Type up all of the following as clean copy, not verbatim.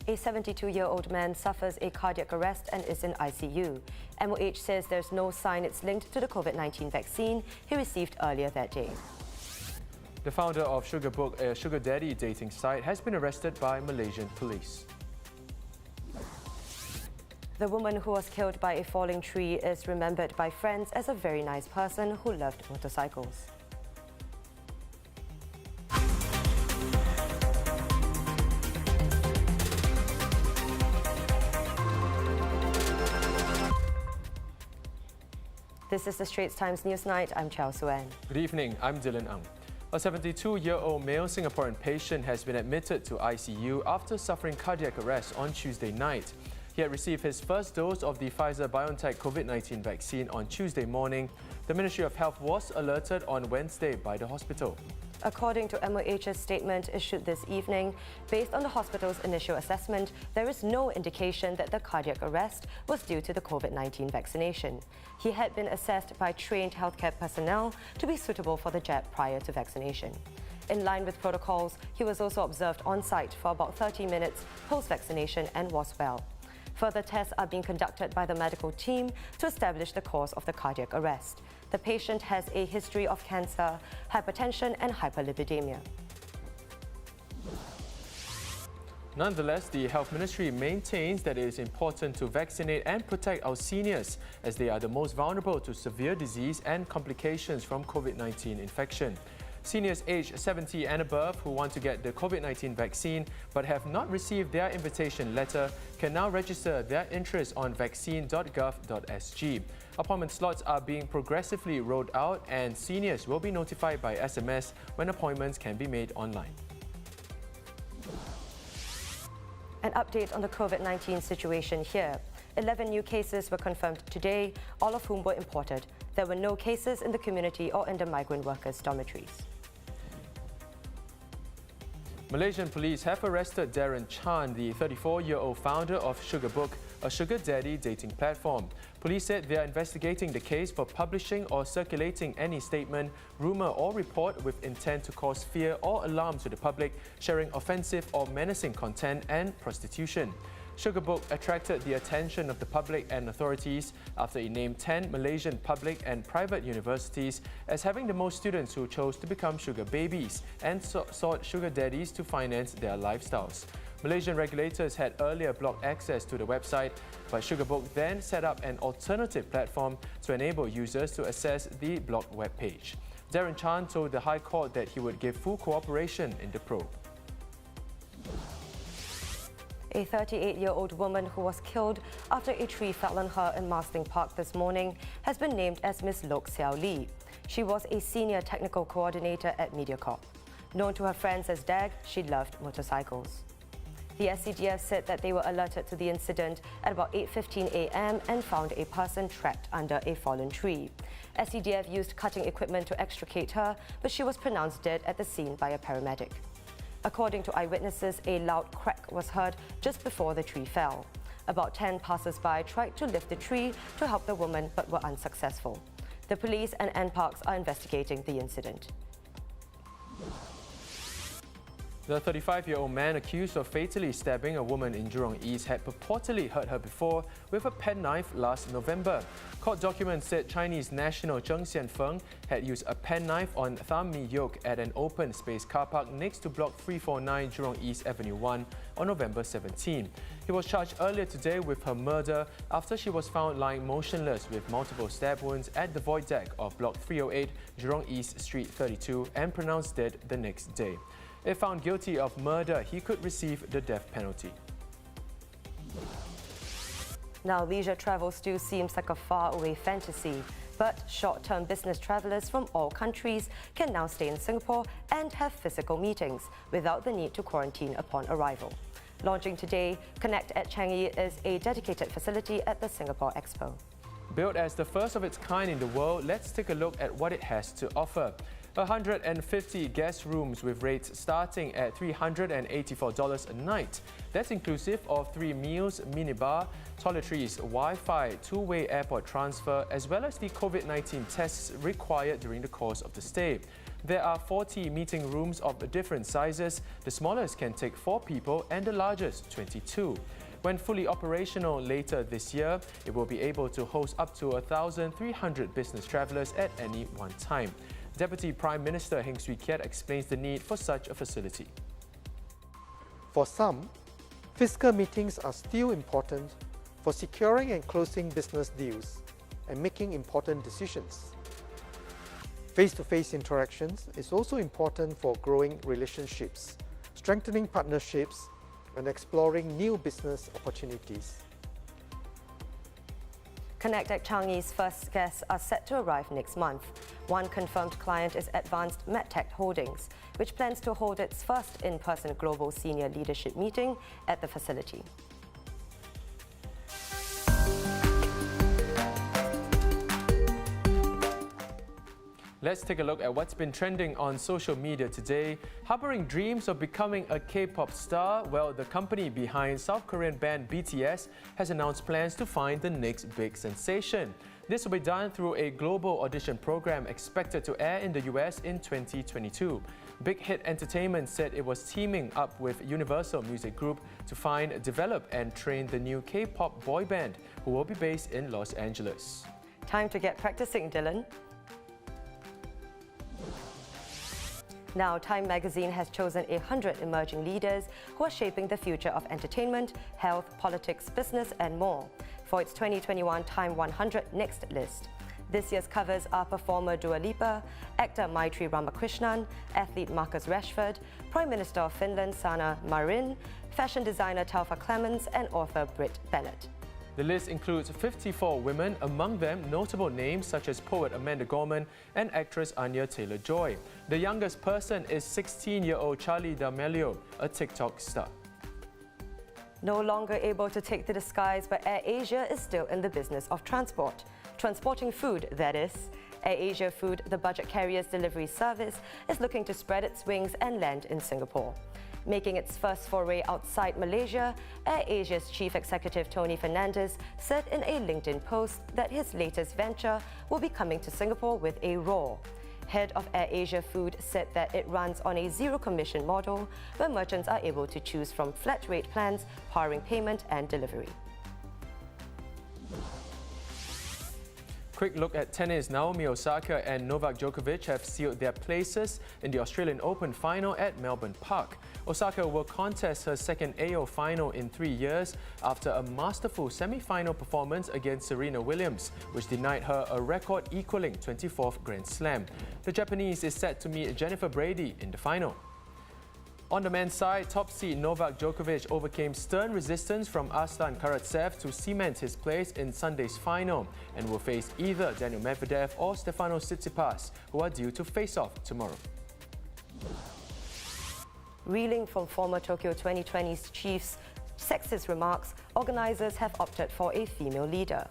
A 72-year-old man suffers a cardiac arrest and is in ICU. MOH says there's no sign it's linked to the COVID-19 vaccine he received earlier that day. The founder of Sugarbook, a sugar daddy dating site, has been arrested by Malaysian police. The woman who was killed by a falling tree is remembered by friends as a very nice person who loved motorcycles. This is the Straits Times Newsnight. I'm Chao Suen. Good evening, I'm Dylan Ang. A 72-year-old male Singaporean patient has been admitted to ICU after suffering cardiac arrest on Tuesday night. He had received his first dose of the Pfizer-BioNTech COVID-19 vaccine on Tuesday morning. The Ministry of Health was alerted on Wednesday by the hospital. According to MOH's statement issued this evening, based on the hospital's initial assessment, there is no indication that the cardiac arrest was due to the COVID-19 vaccination. He had been assessed by trained healthcare personnel to be suitable for the jab prior to vaccination. In line with protocols, he was also observed on site for about 30 minutes post-vaccination and was well. Further tests are being conducted by the medical team to establish the cause of the cardiac arrest. The patient has a history of cancer, hypertension and hyperlipidemia. Nonetheless, the Health Ministry maintains that it is important to vaccinate and protect our seniors as they are the most vulnerable to severe disease and complications from COVID-19 infection. Seniors aged 70 and above who want to get the COVID-19 vaccine but have not received their invitation letter can now register their interest on vaccine.gov.sg. Appointment slots are being progressively rolled out and seniors will be notified by SMS when appointments can be made online. An update on the COVID-19 situation here. 11 new cases were confirmed today, all of whom were imported. There were no cases in the community or in the migrant workers' dormitories. Malaysian police have arrested Darren Chan, the 34-year-old founder of Sugarbook, a sugar daddy dating platform. Police said they are investigating the case for publishing or circulating any statement, rumour or report with intent to cause fear or alarm to the public, sharing offensive or menacing content and prostitution. Sugarbook attracted the attention of the public and authorities after it named 10 Malaysian public and private universities as having the most students who chose to become sugar babies and sought sugar daddies to finance their lifestyles. Malaysian regulators had earlier blocked access to the website, but Sugarbook then set up an alternative platform to enable users to access the blocked web page. Darren Chan told the High Court that he would give full cooperation in the probe. A 38-year-old woman who was killed after a tree fell on her in Marsiling Park this morning has been named as Ms. Lok Xiao Lee. She was a senior technical coordinator at MediaCorp. Known to her friends as DAG, she loved motorcycles. The SCDF said that they were alerted to the incident at about 8:15 a.m. and found a person trapped under a fallen tree. SCDF used cutting equipment to extricate her, but she was pronounced dead at the scene by a paramedic. According to eyewitnesses, a loud crack was heard just before the tree fell. About 10 passers-by tried to lift the tree to help the woman but were unsuccessful. The police and NParks are investigating the incident. The 35-year-old man accused of fatally stabbing a woman in Jurong East had purportedly hurt her before with a penknife last November. Court documents said Chinese national Zheng Xianfeng had used a penknife on Tham Mi Yok at an open space car park next to Block 349 Jurong East Avenue 1 on November 17. He was charged earlier today with her murder after she was found lying motionless with multiple stab wounds at the void deck of Block 308 Jurong East Street 32 and pronounced dead the next day. If found guilty of murder, he could receive the death penalty. Now, leisure travel still seems like a faraway fantasy, but short-term business travellers from all countries can now stay in Singapore and have physical meetings without the need to quarantine upon arrival. Launching today, Connect at Changi is a dedicated facility at the Singapore Expo. Built as the first of its kind in the world, let's take a look at what it has to offer. 150 guest rooms with rates starting at $384 a night. That's inclusive of 3 meals, minibar, toiletries, Wi-Fi, two-way airport transfer, as well as the COVID-19 tests required during the course of the stay. There are 40 meeting rooms of different sizes. The smallest can take 4 people and the largest 22. When fully operational later this year, it will be able to host up to 1,300 business travellers at any one time. Deputy Prime Minister Heng Swee Keat explains the need for such a facility. For some, fiscal meetings are still important for securing and closing business deals and making important decisions. Face-to-face interactions is also important for growing relationships, strengthening partnerships, and exploring new business opportunities. Connect at Changi's first guests are set to arrive next month. One confirmed client is Advanced MedTech Holdings, which plans to hold its first in-person global senior leadership meeting at the facility. Let's take a look at what's been trending on social media today. Harboring dreams of becoming a K-pop star, well, the company behind South Korean band BTS has announced plans to find the next big sensation. This will be done through a global audition program expected to air in the US in 2022. Big Hit Entertainment said it was teaming up with Universal Music Group to find, develop and train the new K-pop boy band, who will be based in Los Angeles. Time to get practicing, Dylan. Now, Time magazine has chosen 100 emerging leaders who are shaping the future of entertainment, health, politics, business and more for its 2021 Time 100 Next list. This year's covers are performer Dua Lipa, actor Maitri Ramakrishnan, athlete Marcus Rashford, Prime Minister of Finland Sanna Marin, fashion designer Taufa Clemens and author Britt Bennett. The list includes 54 women, among them notable names such as poet Amanda Gorman and actress Anya Taylor-Joy. The youngest person is 16-year-old Charli D'Amelio, a TikTok star. No longer able to take to the skies, but AirAsia is still in the business of transport. Transporting food, that is. AirAsia Food, the budget carrier's delivery service, is looking to spread its wings and land in Singapore. Making its first foray outside Malaysia, AirAsia's chief executive Tony Fernandes said in a LinkedIn post that his latest venture will be coming to Singapore with a roar. Head of AirAsia Food said that it runs on a zero-commission model where merchants are able to choose from flat-rate plans, powering payment and delivery. Quick look at tennis. Naomi Osaka and Novak Djokovic have sealed their places in the Australian Open final at Melbourne Park. Osaka will contest her second AO final in 3 years after a masterful semi-final performance against Serena Williams, which denied her a record-equaling 24th Grand Slam. The Japanese is set to meet Jennifer Brady in the final. On the men's side, top seed Novak Djokovic overcame stern resistance from Aslan Karatsev to cement his place in Sunday's final and will face either Daniil Medvedev or Stefanos Tsitsipas, who are due to face off tomorrow. Reeling from former Tokyo 2020's chief's sexist remarks, organizers have opted for a female leader.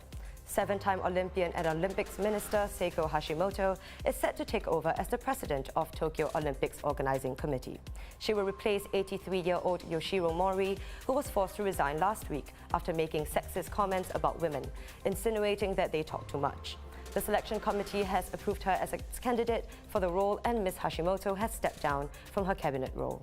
7-time Olympian and Olympics Minister Seiko Hashimoto is set to take over as the president of Tokyo Olympics Organizing Committee. She will replace 83-year-old Yoshiro Mori, who was forced to resign last week after making sexist comments about women, insinuating that they talk too much. The selection committee has approved her as a candidate for the role, and Ms. Hashimoto has stepped down from her cabinet role.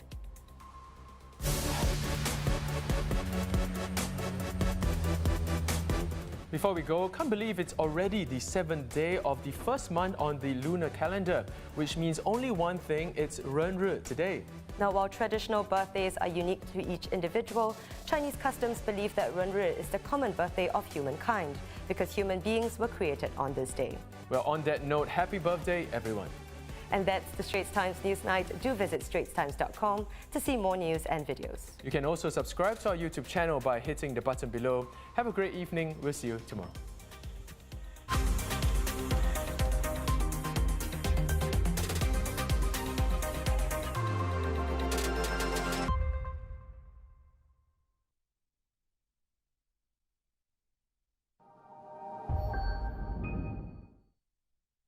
Before we go, can't believe it's already the 7th day of the first month on the lunar calendar, which means only one thing, it's Renri today. Now, while traditional birthdays are unique to each individual, Chinese customs believe that Renri is the common birthday of humankind because human beings were created on this day. Well, on that note, happy birthday, everyone. And that's the Straits Times Newsnight. Do visit straitstimes.com to see more news and videos. You can also subscribe to our YouTube channel by hitting the button below. Have a great evening. We'll see you tomorrow.